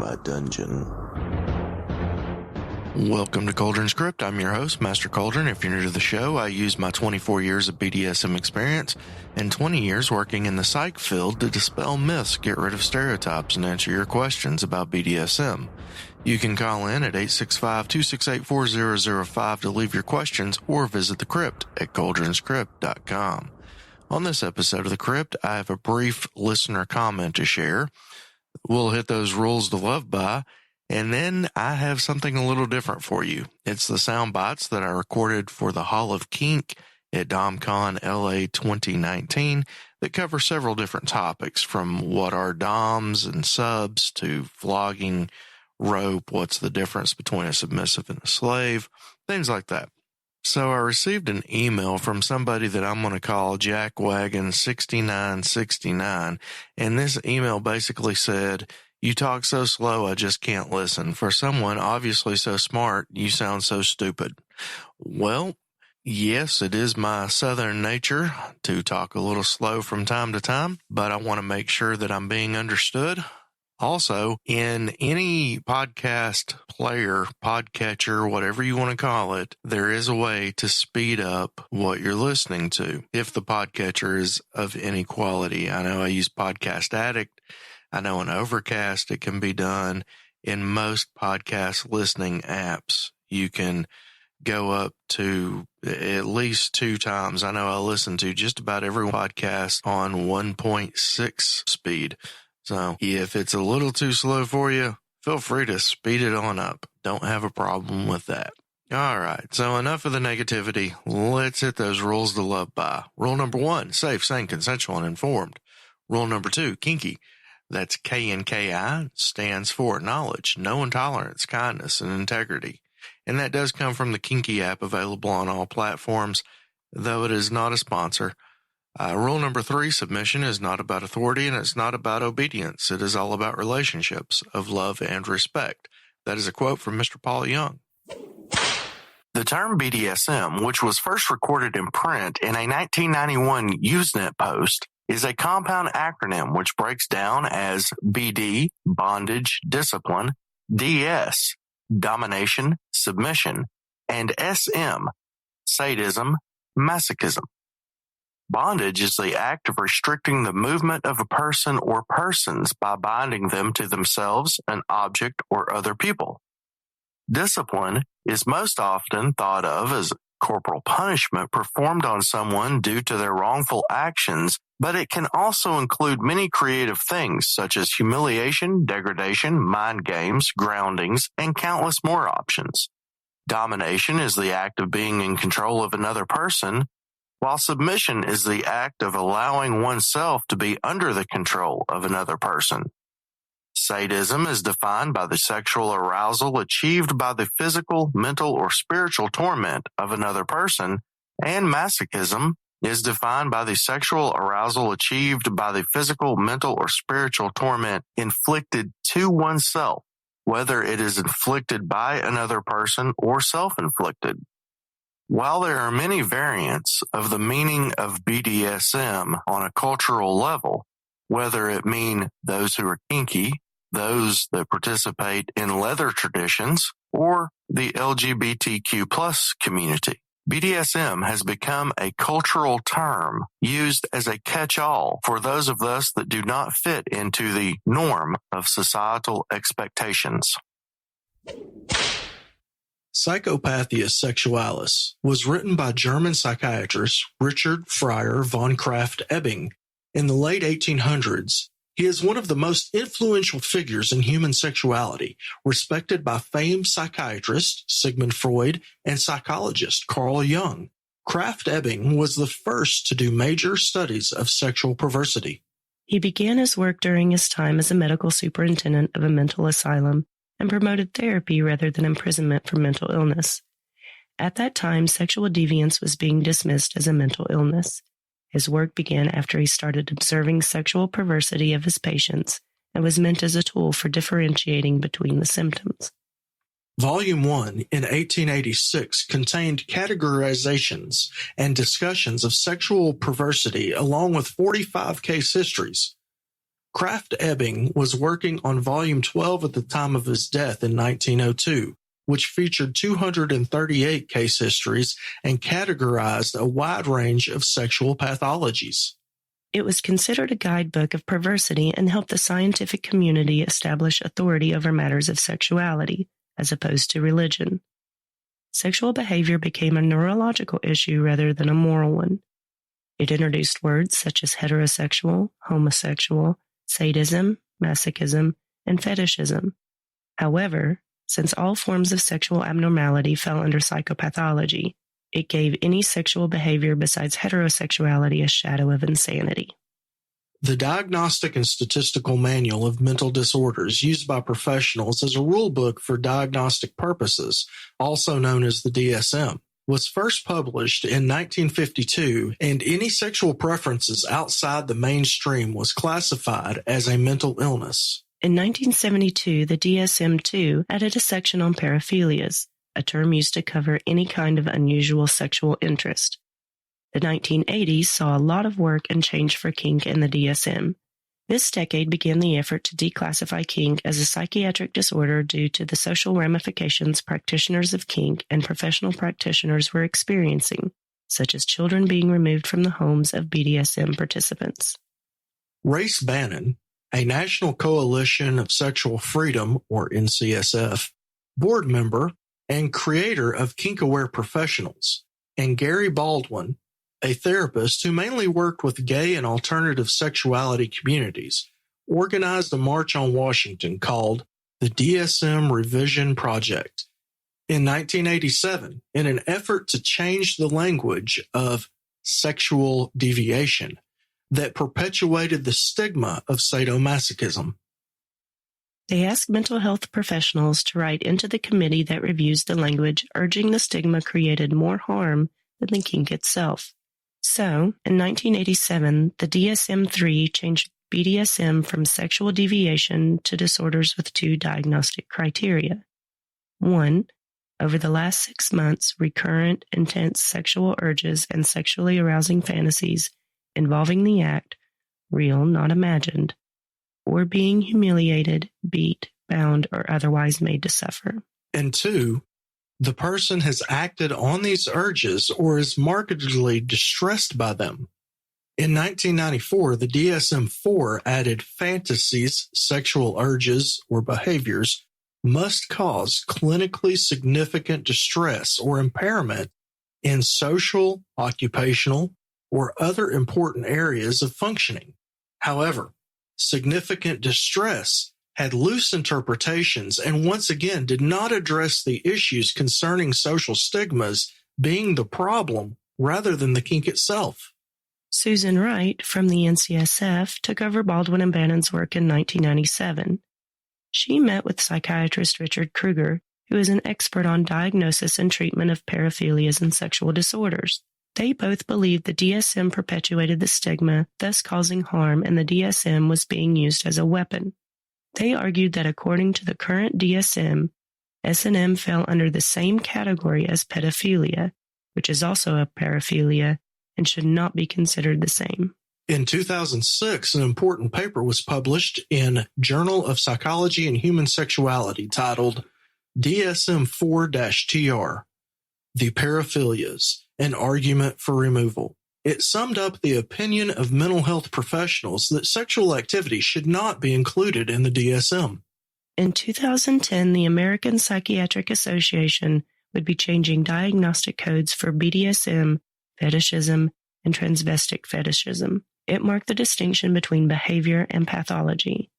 my dungeon. Welcome to Cauldron's Krypt. I'm your host, Master Cauldron. If you're new to the show, I use my 24 years of BDSM experience and 20 years working in the psych field to dispel myths, get rid of stereotypes, and answer your questions about BDSM. You can call in at 865-268-4005 to leave your questions or visit the Krypt at cauldronskrypt.com. On this episode of the Krypt, I have a brief listener comment to share. We'll hit those rules to love by. And then I have something a little different for you. It's the sound bites that I recorded for the Hall of Kink at DomCon LA 2019 that cover several different topics, from what are DOMs and subs to flogging, rope, what's the difference between a submissive and a slave, things like that. So I received an email from somebody that I'm going to call Jackwagon6969, and this email basically said, "You talk so slow, I just can't listen. For someone obviously so smart, you sound so stupid." Well, yes, it is my southern nature to talk a little slow from time to time, but I want to make sure that I'm being understood. Also, in any podcast player, podcatcher, whatever you want to call it, there is a way to speed up what you're listening to if the podcatcher is of any quality. I know I use Podcast Addict. I know in Overcast it can be done. In most podcast listening apps, you can go up to at least 2 times. I know I listen to just about every podcast on 1.6 speed. So if it's a little too slow for you, feel free to speed it on up. Don't have a problem with that. All right, so enough of the negativity. Let's hit those rules to love by. Rule number 1, safe, sane, consensual, and informed. Rule number 2, kinky. That's KNKI, stands for knowledge, no intolerance, kindness, and integrity. And that does come from the Kinky app, available on all platforms, though it is not a sponsor. Rule number 3, submission is not about authority and it's not about obedience. It is all about relationships of love and respect. That is a quote from Mr. Paul Young. The term BDSM, which was first recorded in print in a 1991 Usenet post, is a compound acronym which breaks down as BD, bondage, discipline, DS, domination, submission, and SM, sadism, masochism. Bondage is the act of restricting the movement of a person or persons by binding them to themselves, an object, or other people. Discipline is most often thought of as corporal punishment performed on someone due to their wrongful actions, but it can also include many creative things such as humiliation, degradation, mind games, groundings, and countless more options. Domination is the act of being in control of another person, while submission is the act of allowing oneself to be under the control of another person. Sadism is defined by the sexual arousal achieved by the physical, mental, or spiritual torment of another person, and masochism is defined by the sexual arousal achieved by the physical, mental, or spiritual torment inflicted to oneself, whether it is inflicted by another person or self-inflicted. While there are many variants of the meaning of BDSM on a cultural level, whether it mean those who are kinky, those that participate in leather traditions, or the LGBTQ plus community, BDSM has become a cultural term used as a catch-all for those of us that do not fit into the norm of societal expectations. Psychopathia Sexualis was written by German psychiatrist Richard Freier von Krafft-Ebing in the late 1800s. He is one of the most influential figures in human sexuality, respected by famed psychiatrist Sigmund Freud and psychologist Carl Jung. Krafft-Ebing was the first to do major studies of sexual perversity. He began his work during his time as a medical superintendent of a mental asylum and promoted therapy rather than imprisonment for mental illness. At that time, sexual deviance was being dismissed as a mental illness. His work began after he started observing sexual perversity of his patients and was meant as a tool for differentiating between the symptoms. Volume 1 in 1886 contained categorizations and discussions of sexual perversity along with 45 case histories. Krafft-Ebing was working on Volume 12 at the time of his death in 1902, which featured 238 case histories and categorized a wide range of sexual pathologies. It was considered a guidebook of perversity and helped the scientific community establish authority over matters of sexuality, as opposed to religion. Sexual behavior became a neurological issue rather than a moral one. It introduced words such as heterosexual, homosexual, sadism, masochism, and fetishism. However, since all forms of sexual abnormality fell under psychopathology, it gave any sexual behavior besides heterosexuality a shadow of insanity. The Diagnostic and Statistical Manual of Mental Disorders, used by professionals as a rule book for diagnostic purposes, also known as the DSM, was first published in 1952, and any sexual preferences outside the mainstream was classified as a mental illness. In 1972, the DSM-2 added a section on paraphilias, a term used to cover any kind of unusual sexual interest. The 1980s saw a lot of work and change for kink in the DSM. This decade began the effort to declassify kink as a psychiatric disorder due to the social ramifications practitioners of kink and professional practitioners were experiencing, such as children being removed from the homes of BDSM participants. Race Bannon, a National Coalition of Sexual Freedom, or NCSF, board member and creator of Kink-Aware Professionals, and Gary Baldwin, a therapist who mainly worked with gay and alternative sexuality communities, organized a march on Washington called the DSM Revision Project. In 1987, in an effort to change the language of sexual deviation that perpetuated the stigma of sadomasochism. They asked mental health professionals to write into the committee that reviews the language, urging the stigma created more harm than the kink itself. So, in 1987, the DSM-3 changed BDSM from sexual deviation to disorders with two diagnostic criteria. 1. Over the last 6 months, recurrent, intense sexual urges and sexually arousing fantasies involving the act, real, not imagined, or being humiliated, beat, bound, or otherwise made to suffer. And 2, the person has acted on these urges or is markedly distressed by them. In 1994, the DSM-4 added fantasies, sexual urges, or behaviors must cause clinically significant distress or impairment in social, occupational, or other important areas of functioning. However, significant distress had loose interpretations and once again did not address the issues concerning social stigmas being the problem rather than the kink itself. Susan Wright from the NCSF took over Baldwin and Bannon's work in 1997. She met with psychiatrist Richard Kruger, who is an expert on diagnosis and treatment of paraphilias and sexual disorders. They both believed the DSM perpetuated the stigma, thus causing harm, and the DSM was being used as a weapon. They argued that according to the current DSM, S&M fell under the same category as pedophilia, which is also a paraphilia, and should not be considered the same. In 2006, an important paper was published in Journal of Psychology and Human Sexuality titled DSM-4-TR, The Paraphilias, an Argument for Removal. It summed up the opinion of mental health professionals that sexual activity should not be included in the DSM. In 2010, the American Psychiatric Association would be changing diagnostic codes for BDSM, fetishism, and transvestic fetishism. It marked the distinction between behavior and pathology.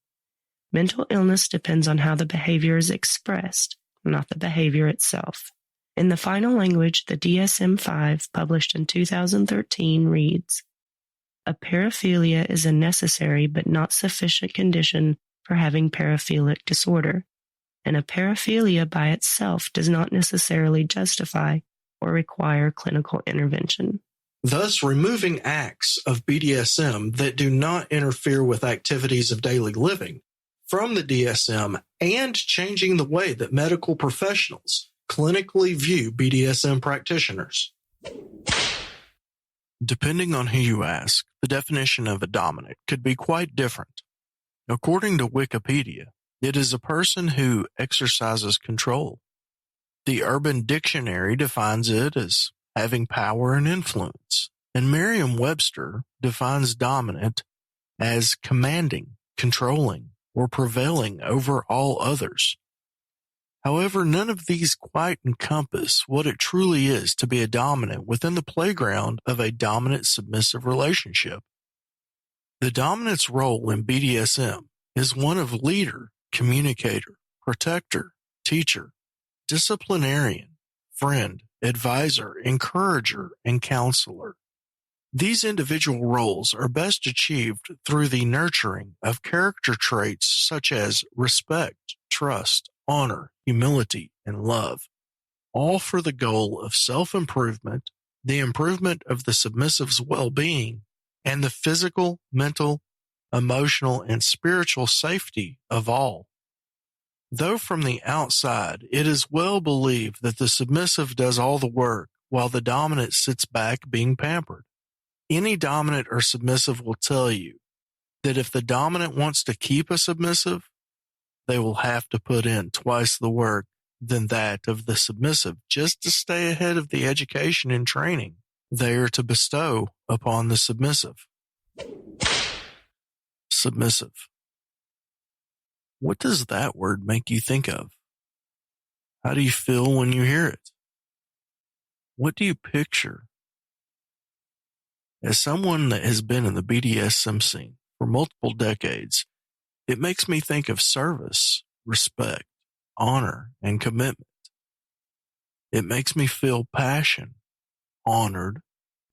Mental illness depends on how the behavior is expressed, not the behavior itself. In the final language, the DSM-5, published in 2013, reads, "A paraphilia is a necessary but not sufficient condition for having paraphilic disorder, and a paraphilia by itself does not necessarily justify or require clinical intervention." Thus, removing acts of BDSM that do not interfere with activities of daily living from the DSM and changing the way that medical professionals clinically view BDSM practitioners. Depending on who you ask, the definition of a dominant could be quite different. According to Wikipedia, it is a person who exercises control. The Urban Dictionary defines it as having power and influence, and Merriam-Webster defines dominant as commanding, controlling, or prevailing over all others. However, none of these quite encompass what it truly is to be a dominant within the playground of a dominant-submissive relationship. The dominant's role in BDSM is one of leader, communicator, protector, teacher, disciplinarian, friend, advisor, encourager, and counselor. These individual roles are best achieved through the nurturing of character traits such as respect, trust, honor, humility, and love, all for the goal of self-improvement, the improvement of the submissive's well-being, and the physical, mental, emotional, and spiritual safety of all. Though from the outside, it is well believed that the submissive does all the work while the dominant sits back being pampered. Any dominant or submissive will tell you that if the dominant wants to keep a submissive, they will have to put in twice the work than that of the submissive just to stay ahead of the education and training they are to bestow upon the submissive. Submissive. What does that word make you think of? How do you feel when you hear it? What do you picture? As someone that has been in the BDSM scene for multiple decades, it makes me think of service, respect, honor, and commitment. It makes me feel passion, honored,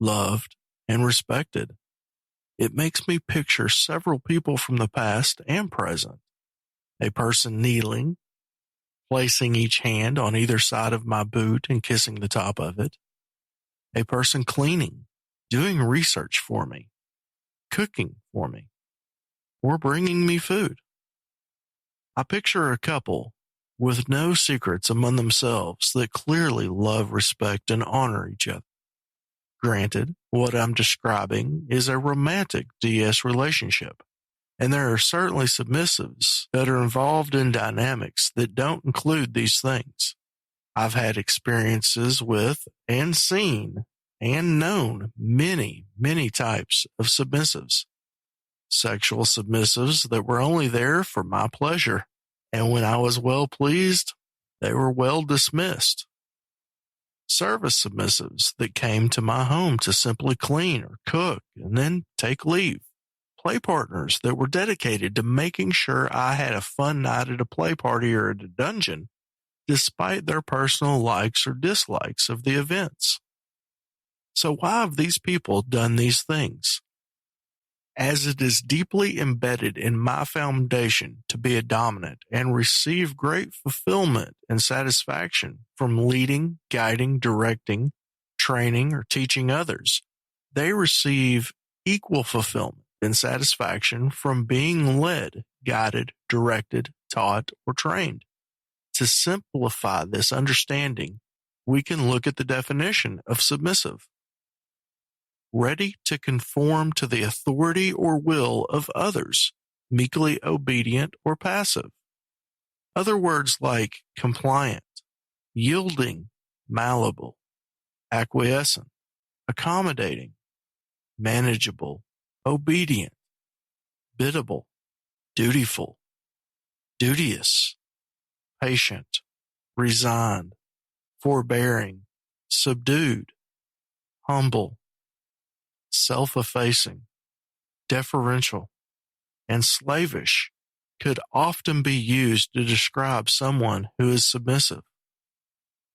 loved, and respected. It makes me picture several people from the past and present. A person kneeling, placing each hand on either side of my boot and kissing the top of it. A person cleaning, doing research for me, cooking for me, or bringing me food. I picture a couple with no secrets among themselves that clearly love, respect, and honor each other. Granted, what I'm describing is a romantic DS relationship, and there are certainly submissives that are involved in dynamics that don't include these things. I've had experiences with and seen and known many, many types of submissives. Sexual submissives that were only there for my pleasure, and when I was well pleased, they were well dismissed. Service submissives that came to my home to simply clean or cook and then take leave. Play partners that were dedicated to making sure I had a fun night at a play party or at a dungeon, despite their personal likes or dislikes of the events. So why have these people done these things? As it is deeply embedded in my foundation to be a dominant and receive great fulfillment and satisfaction from leading, guiding, directing, training, or teaching others, they receive equal fulfillment and satisfaction from being led, guided, directed, taught, or trained. To simplify this understanding, we can look at the definition of submissive. Ready to conform to the authority or will of others, meekly obedient or passive. Other words like compliant, yielding, malleable, acquiescent, accommodating, manageable, obedient, biddable, dutiful, duteous, patient, resigned, forbearing, subdued, humble, self-effacing, deferential, and slavish could often be used to describe someone who is submissive.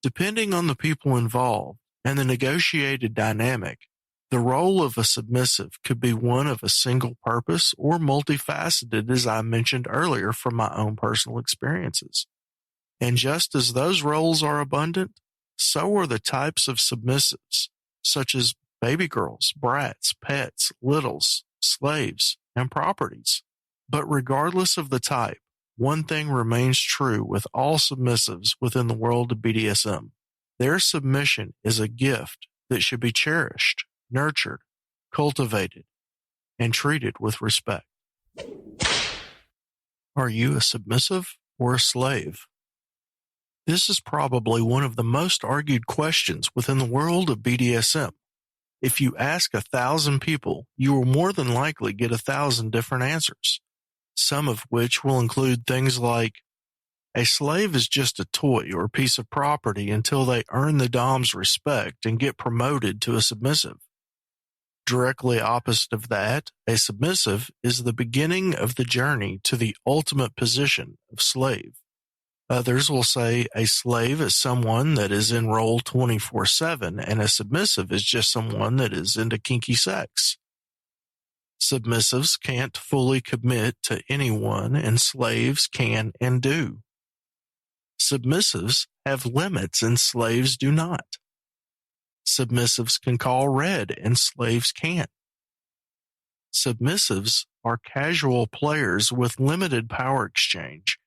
Depending on the people involved and the negotiated dynamic, the role of a submissive could be one of a single purpose or multifaceted, as I mentioned earlier from my own personal experiences. And just as those roles are abundant, so are the types of submissives, such as baby girls, brats, pets, littles, slaves, and properties. But regardless of the type, one thing remains true with all submissives within the world of BDSM. Their submission is a gift that should be cherished, nurtured, cultivated, and treated with respect. Are you a submissive or a slave? This is probably one of the most argued questions within the world of BDSM. If you ask 1,000 people, you will more than likely get 1,000 different answers, some of which will include things like, a slave is just a toy or piece of property until they earn the dom's respect and get promoted to a submissive. Directly opposite of that, a submissive is the beginning of the journey to the ultimate position of slave. Others will say a slave is someone that is enrolled 24/7 and a submissive is just someone that is into kinky sex. Submissives can't fully commit to anyone and slaves can and do. Submissives have limits and slaves do not. Submissives can call red and slaves can't. Submissives are casual players with limited power exchange,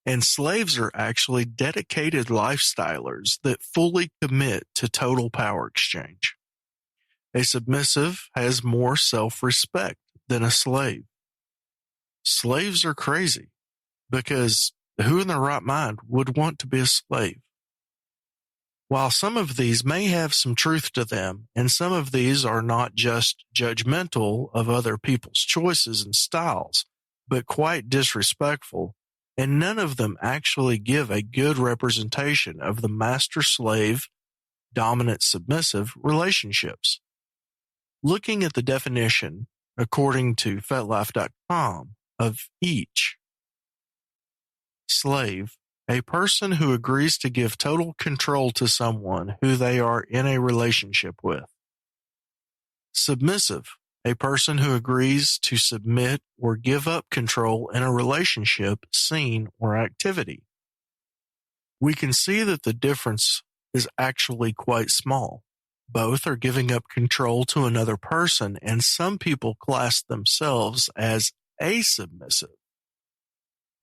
and slaves are actually dedicated lifestylers that fully commit to total power exchange. A submissive has more self-respect than a slave. Slaves are crazy because who in their right mind would want to be a slave? While some of these may have some truth to them, and some of these are not just judgmental of other people's choices and styles, but quite disrespectful, and none of them actually give a good representation of the master-slave, dominant-submissive relationships. Looking at the definition, according to FetLife.com, of each: slave, a person who agrees to give total control to someone who they are in a relationship with. Submissive, a person who agrees to submit or give up control in a relationship, scene, or activity. We can see that the difference is actually quite small. Both are giving up control to another person, and some people class themselves as a submissive.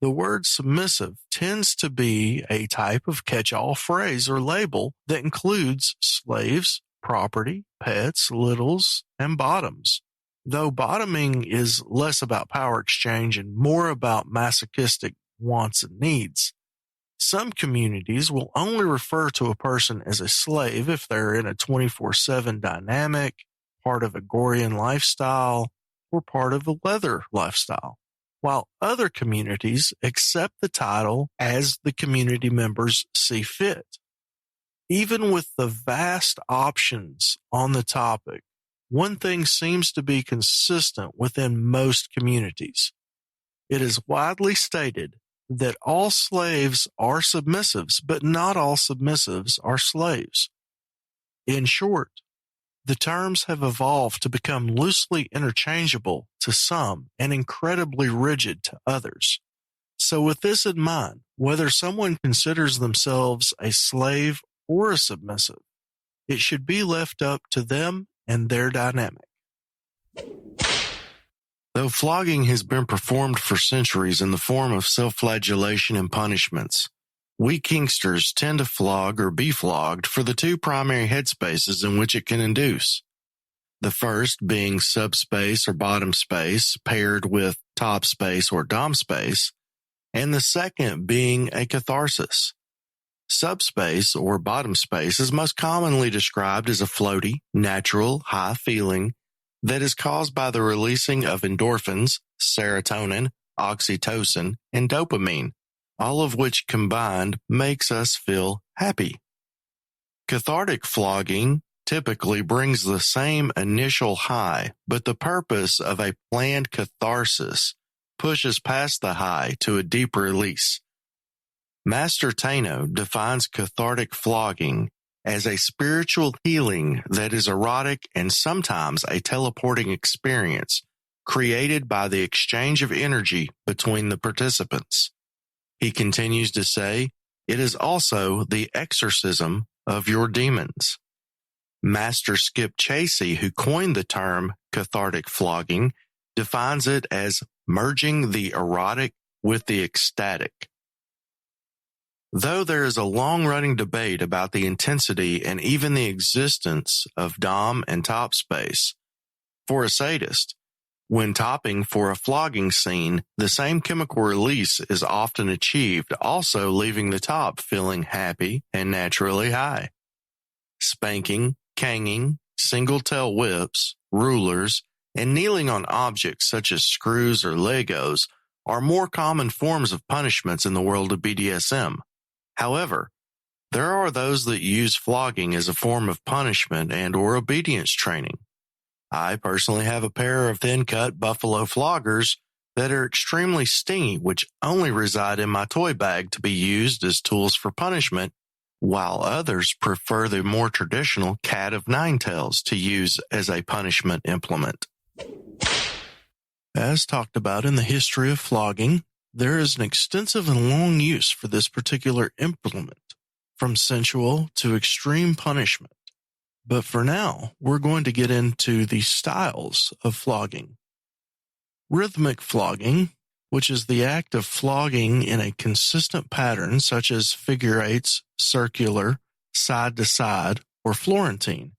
The word submissive tends to be a type of catch-all phrase or label that includes slaves, property, pets, littles, and bottoms. Though bottoming is less about power exchange and more about masochistic wants and needs. Some communities will only refer to a person as a slave if they're in a 24/7 dynamic, part of a Gorian lifestyle, or part of a leather lifestyle, while other communities accept the title as the community members see fit. Even with the vast options on the topic, one thing seems to be consistent within most communities. It is widely stated that all slaves are submissives, but not all submissives are slaves. In short, the terms have evolved to become loosely interchangeable to some and incredibly rigid to others. So with this in mind, whether someone considers themselves a slave or a submissive, it should be left up to them and their dynamic. Though flogging has been performed for centuries in the form of self-flagellation and punishments, we kinksters tend to flog or be flogged for the two primary headspaces in which it can induce. The first being subspace or bottom space paired with top space or dom space, and the second being a catharsis. Subspace or bottom space is most commonly described as a floaty, natural, high feeling that is caused by the releasing of endorphins, serotonin, oxytocin, and dopamine, all of which combined makes us feel happy. Cathartic flogging typically brings the same initial high, but the purpose of a planned catharsis pushes past the high to a deep release. Master Tano defines cathartic flogging as a spiritual healing that is erotic and sometimes a teleporting experience created by the exchange of energy between the participants. He continues to say, it is also the exorcism of your demons. Master Skip Chasey, who coined the term cathartic flogging, defines it as merging the erotic with the ecstatic. Though there is a long-running debate about the intensity and even the existence of dom and top space, for a sadist, When topping for a flogging scene, the same chemical release is often achieved, also leaving the top feeling happy and naturally high. Spanking, canging, single-tail whips, rulers, and kneeling on objects such as screws or Legos are more common forms of punishments in the world of BDSM. However, there are those that use flogging as a form of punishment and/or obedience training. I personally have a pair of thin-cut buffalo floggers that are extremely stingy, which only reside in my toy bag to be used as tools for punishment, while others prefer the more traditional cat of nine tails to use as a punishment implement. As talked about in the history of flogging, there is an extensive and long use for this particular implement, from sensual to extreme punishment. But for now, we're going to get into the styles of flogging. Rhythmic flogging, which is the act of flogging in a consistent pattern such as figure eights, circular, side to side, or Florentine.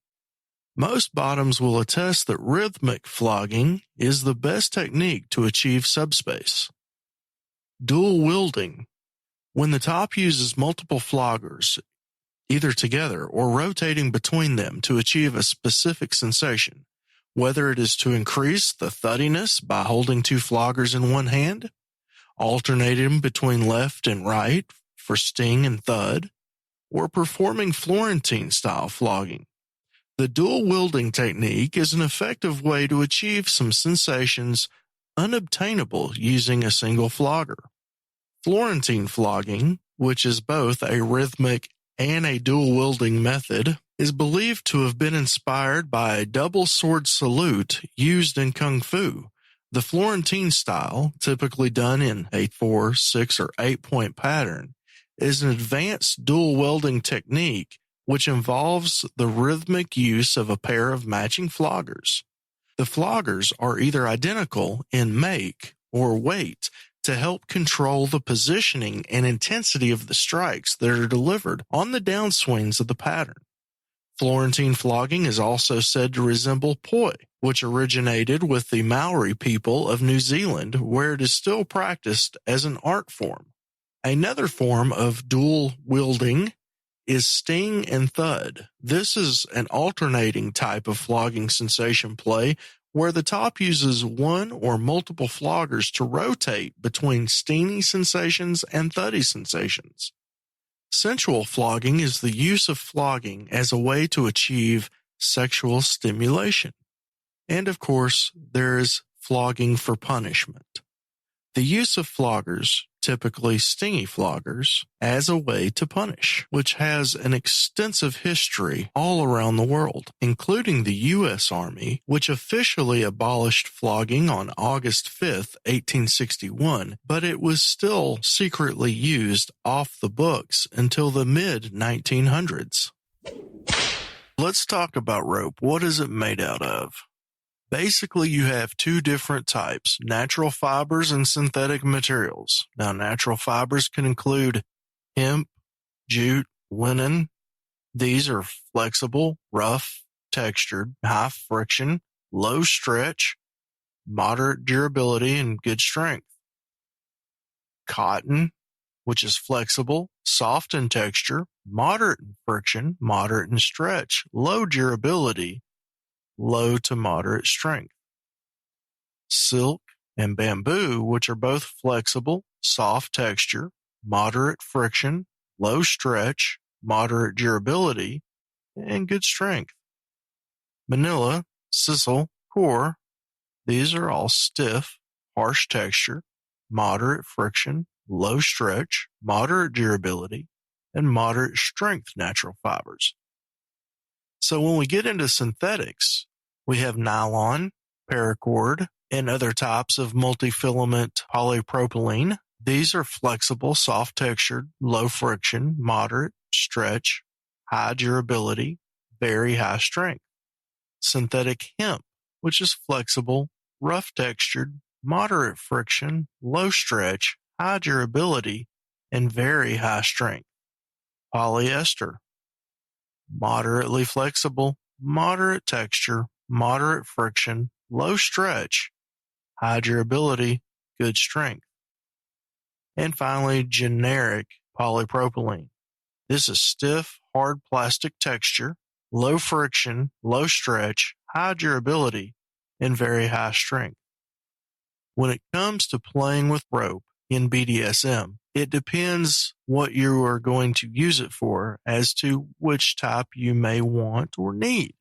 Most bottoms will attest that rhythmic flogging is the best technique to achieve subspace. Dual wielding, when the top uses multiple floggers, either together or rotating between them to achieve a specific sensation, whether it is to increase the thuddiness by holding two floggers in one hand, alternating between left and right for sting and thud, or performing Florentine-style flogging. The dual-wielding technique is an effective way to achieve some sensations unobtainable using a single flogger. Florentine flogging, which is both a rhythmic and a dual-wielding method, is believed to have been inspired by a double sword salute used in Kung Fu. The Florentine style, typically done in a 4, 6, or 8-point pattern, is an advanced dual-wielding technique which involves the rhythmic use of a pair of matching floggers. The floggers are either identical in make or weight to help control the positioning and intensity of the strikes that are delivered on the downswings of the pattern. Florentine flogging is also said to resemble poi, which originated with the Maori people of New Zealand, where it is still practiced as an art form. Another form of dual wielding is sting and thud. This is an alternating type of flogging sensation play where the top uses one or multiple floggers to rotate between stingy sensations and thuddy sensations. Sensual flogging is the use of flogging as a way to achieve sexual stimulation. And of course, there is flogging for punishment. The use of floggers, typically stingy floggers, as a way to punish, which has an extensive history all around the world, including the U.S. Army, which officially abolished flogging on August 5, 1861, but it was still secretly used off the books until the mid-1900s. Let's talk about rope. What is it made out of? Basically, you have two different types, natural fibers and synthetic materials. Now, natural fibers can include hemp, jute, linen. These are flexible, rough, textured, high friction, low stretch, moderate durability, and good strength. Cotton, which is flexible, soft in texture, moderate in friction, moderate in stretch, low durability, low to moderate strength. Silk and bamboo, which are both flexible, soft texture, moderate friction, low stretch, moderate durability, and good strength. Manila, sisal, core, these are all stiff, harsh texture, moderate friction, low stretch, moderate durability, and moderate strength natural fibers. So when we get into synthetics, we have nylon, paracord, and other types of multi-filament polypropylene. These are flexible, soft-textured, low friction, moderate stretch, high durability, very high strength. Synthetic hemp, which is flexible, rough-textured, moderate friction, low stretch, high durability, and very high strength. Polyester, moderately flexible, moderate texture, moderate friction, low stretch, high durability, good strength. And finally, generic polypropylene. This is stiff, hard plastic texture, low friction, low stretch, high durability, and very high strength. When it comes to playing with rope in BDSM, it depends what you are going to use it for as to which type you may want or need.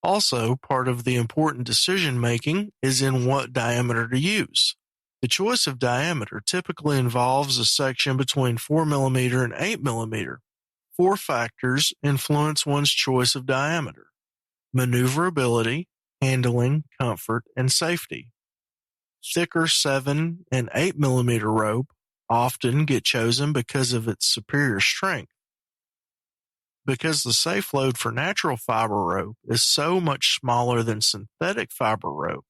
Also, part of the important decision making is in what diameter to use. The choice of diameter typically involves a section between 4mm and 8mm. 4 factors influence one's choice of diameter: maneuverability, handling, comfort, and safety. Thicker 7 and 8mm rope often get chosen because of its superior strength. Because the safe load for natural fiber rope is so much smaller than synthetic fiber rope,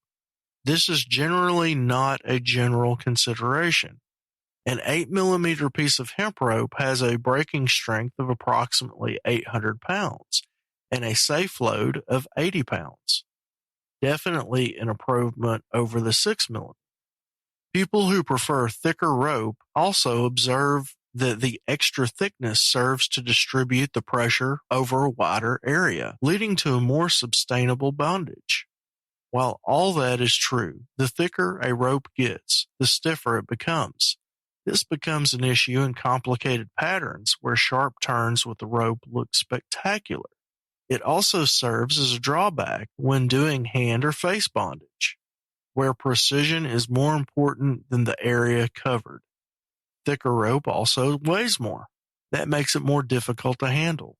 this is generally not a general consideration. An 8mm piece of hemp rope has a breaking strength of approximately 800 pounds and a safe load of 80 pounds. Definitely an improvement over the 6mm. People who prefer thicker rope also observe that the extra thickness serves to distribute the pressure over a wider area, leading to a more sustainable bondage. While all that is true, the thicker a rope gets, the stiffer it becomes. This becomes an issue in complicated patterns where sharp turns with the rope look spectacular. It also serves as a drawback when doing hand or face bondage, where precision is more important than the area covered. Thicker rope also weighs more. That makes it more difficult to handle.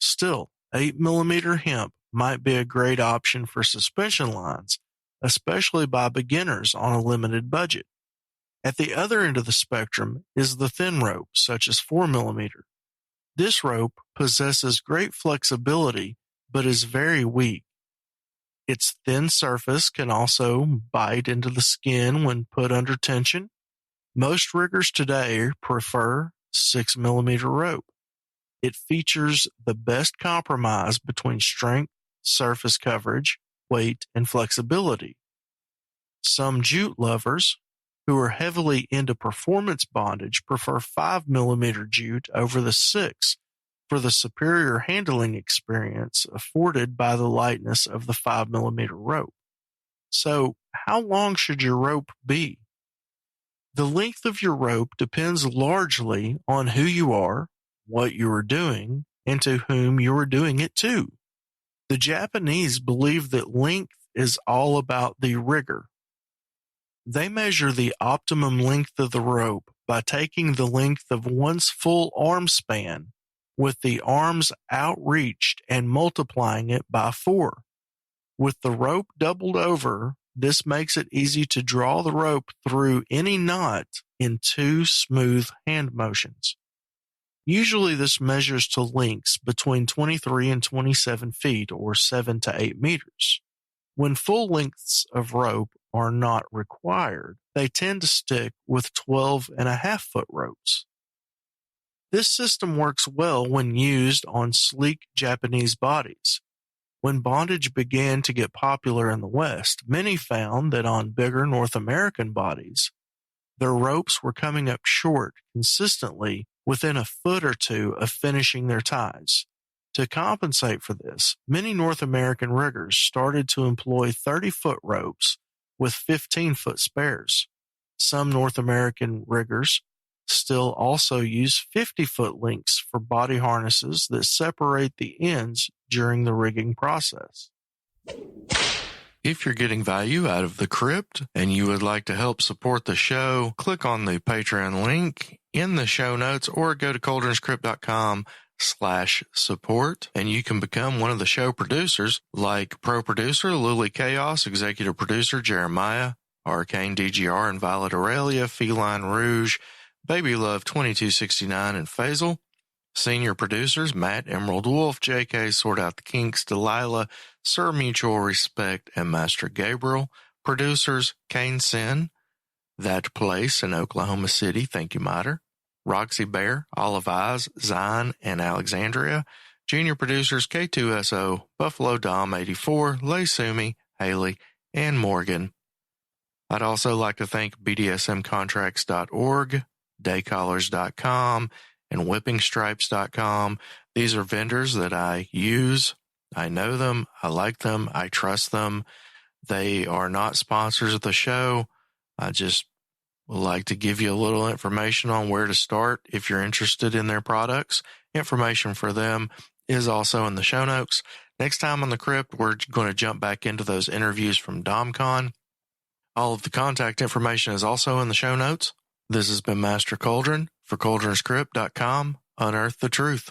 Still, 8mm hemp might be a great option for suspension lines, especially by beginners on a limited budget. At the other end of the spectrum is the thin rope, such as 4mm. This rope possesses great flexibility, but is very weak. Its thin surface can also bite into the skin when put under tension. Most riggers today prefer 6mm rope. It features the best compromise between strength, surface coverage, weight, and flexibility. Some jute lovers, who are heavily into performance bondage, prefer 5mm jute over the 6 for the superior handling experience afforded by the lightness of the 5mm rope. So, how long should your rope be? The length of your rope depends largely on who you are, what you are doing, and to whom you are doing it to. The Japanese believe that length is all about the rigger. They measure the optimum length of the rope by taking the length of one's full arm span with the arms outreached and multiplying it by 4. With the rope doubled over, this makes it easy to draw the rope through any knot in 2 smooth hand motions. Usually this measures to lengths between 23 and 27 feet or 7 to 8 meters. When full lengths of rope are not required, they tend to stick with 12.5-foot ropes. This system works well when used on sleek Japanese bodies. When bondage began to get popular in the West, many found that on bigger North American bodies, their ropes were coming up short consistently within a foot or 2 of finishing their ties. To compensate for this, many North American riggers started to employ 30-foot ropes with 15-foot spares. Some North American riggers still also use 50-foot links for body harnesses that separate the ends during the rigging process. If you're getting value out of the Krypt and you would like to help support the show, click on the Patreon link in the show notes or go to cauldronscrypt.com/support and you can become one of the show producers like Pro Producer Lily Chaos, Executive Producer Jeremiah, Arcane DGR and Violet Aurelia, Feline Rouge, Baby Love 2269 and Faisal. Senior producers Matt Emerald Wolf, JK Sort Out the Kinks, Delilah, Sir Mutual Respect, and Master Gabriel. Producers Kane Sin, That Place in Oklahoma City, thank you, Miter. Roxy Bear, Olive Eyes, Zion, and Alexandria. Junior producers K2SO, Buffalo Dom 84, Lay Sumi, Haley, and Morgan. I'd also like to thank BDSMcontracts.org, daycallers.com, and whippingstripes.com. These are vendors that I use. I know them. I like them. I trust them. They are not sponsors of the show. I just would like to give you a little information on where to start if you're interested in their products. Information for them is also in the show notes. Next time on the Krypt, we're going to jump back into those interviews from DomCon. All of the contact information is also in the show notes. This has been Master Cauldron for CauldronsCrypt.com. Unearth the truth.